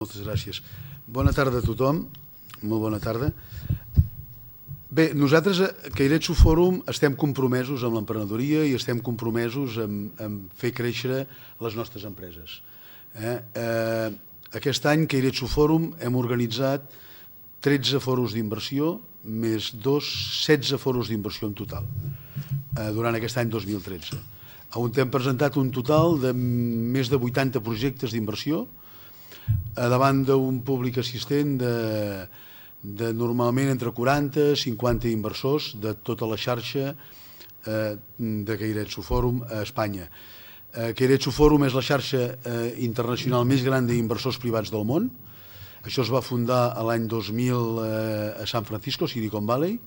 Moltes gràcies. Bona tarda a tothom, molt bona tarda. Bé, nosaltres a Keiretsu Forum estem compromesos amb l'emprenedoria i estem compromesos en fer créixer les nostres empreses. Aquest any, Keiretsu Forum, hem organitzat 13 foros d'inversió, més 16 foros d'inversió en total, durant aquest any 2013, on hem presentat un total de més de 80 projectes d'inversió, davant d'un públic assistent de normalment entre 40 i 50 inversors de tota la xarxa de Keiretsu Forum a Espanya. Keiretsu Forum és la xarxa internacional més gran d'inversors privats del món. Això es va fundar l'any 2000 a San Francisco, Silicon Valley,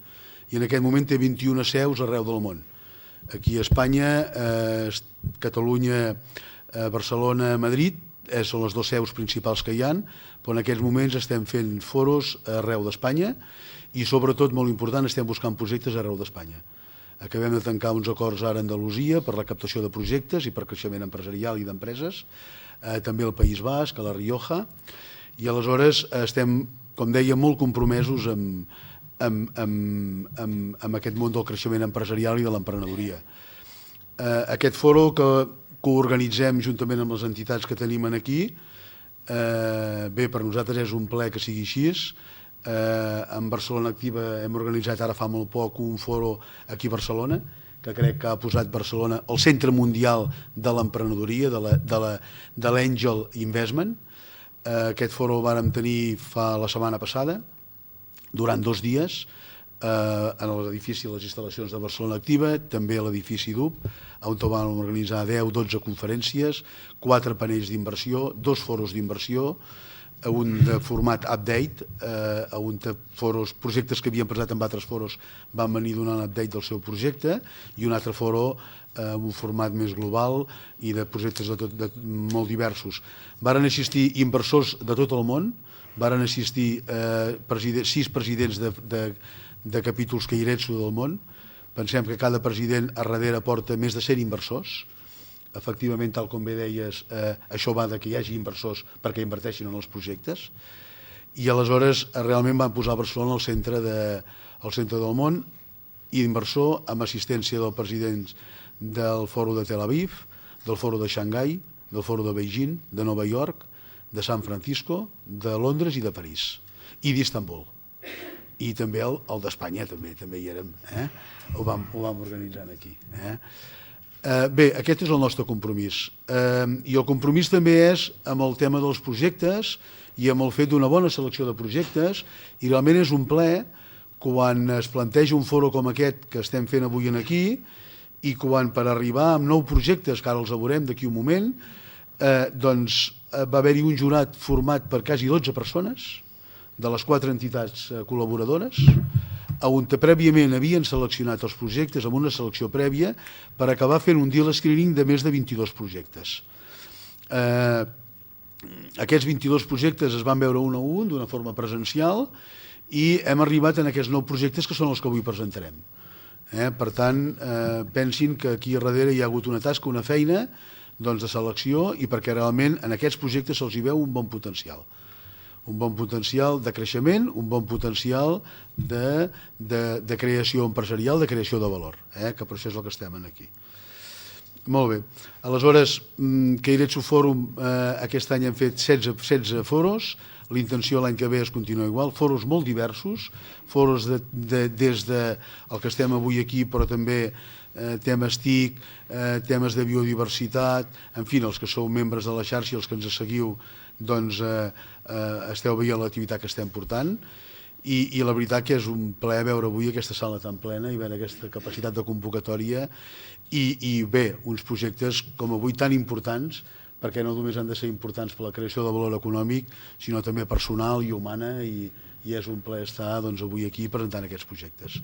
i en aquest moment té 21 seus arreu del món. Aquí a Espanya, Catalunya, Barcelona, Madrid, són les dues seus principals que hi ha, però en aquests moments estem fent foros arreu d'Espanya i sobretot, molt important, estem buscant projectes arreu d'Espanya. Acabem de tancar uns acords ara a Andalusia per la captació de projectes i per creixement empresarial i d'empreses, també al País Basc, a la Rioja, i aleshores estem, com deia, molt compromesos amb aquest món del creixement empresarial i de l'emprenedoria. Aquest foro que organitzem juntament amb les entitats que tenim aquí, bé, per nosaltres és un plaer que sigui així. En Barcelona Activa hem organitzat ara fa molt poc un foro aquí a Barcelona, que crec que ha posat Barcelona al centre mundial de l'emprenedoria, de l'Angel Investment. Aquest foro el vàrem tenir la setmana passada, durant 2 dies, en l'edifici de les instal·lacions de Barcelona Activa, també a l'edifici DUP, on vam organitzar 10-12 conferències, 4 panells d'inversió, 2 foros d'inversió, un de format update, on projectes que havien presentat en altres foros van venir donant update del seu projecte, i un altre foro amb un format més global i de projectes molt diversos. Varen assistir inversors de tot el món, varen assistir 6 presidents de capítols Keiretsu del món. Pensem que cada president a darrere porta més de 100 inversors. Efectivament, tal com bé deies, això va de que hi hagi inversors perquè inverteixin en els projectes. I aleshores realment van posar Barcelona al centre del món, i inversor amb assistència del president del foro de Tel Aviv, del foro de Xangai, del foro de Beijing, de Nova York, de San Francisco, de Londres i de París, i d'Istanbul. I també el d'Espanya, també hi érem, ho vam organitzar aquí. Bé, aquest és el nostre compromís. I el compromís també és amb el tema dels projectes i amb el fet d'una bona selecció de projectes, i realment és un plaer quan es planteja un foro com aquest que estem fent avui aquí, i quan per arribar amb 9 projectes, que ara els veurem d'aquí un moment, doncs va haver-hi un jurat format per quasi 12 persones, de les 4 entitats col·laboradores, on prèviament havien seleccionat els projectes amb una selecció prèvia per acabar fent un deal screening de més de 22 projectes. Aquests 22 projectes es van veure un a un d'una forma presencial i hem arribat en aquests 9 projectes que són els que avui presentarem. Per tant, pensin que aquí darrere hi ha hagut una tasca, una feina de selecció, i perquè realment en aquests projectes se'ls hi veu un bon potencial. Un bon potencial de creixement, un bon potencial de creació empresarial, de creació de valor, que per això és el que estem aquí. Molt bé. Aleshores, Keiretsu Forum, aquest any hem fet 16 foros, l'intenció l'any que ve és continuar igual, foros molt diversos, foros des del que estem avui aquí, però també temes TIC, temes de biodiversitat, en fi, els que sou membres de la xarxa i els que ens seguiu, doncs esteu veient l'activitat que estem portant, i la veritat que és un plaer veure avui aquesta sala tan plena i veure aquesta capacitat de convocatòria i bé, uns projectes com avui tan importants, perquè no només han de ser importants per la creació de valor econòmic, sinó també personal i humana, i és un plaer estar avui aquí presentant aquests projectes.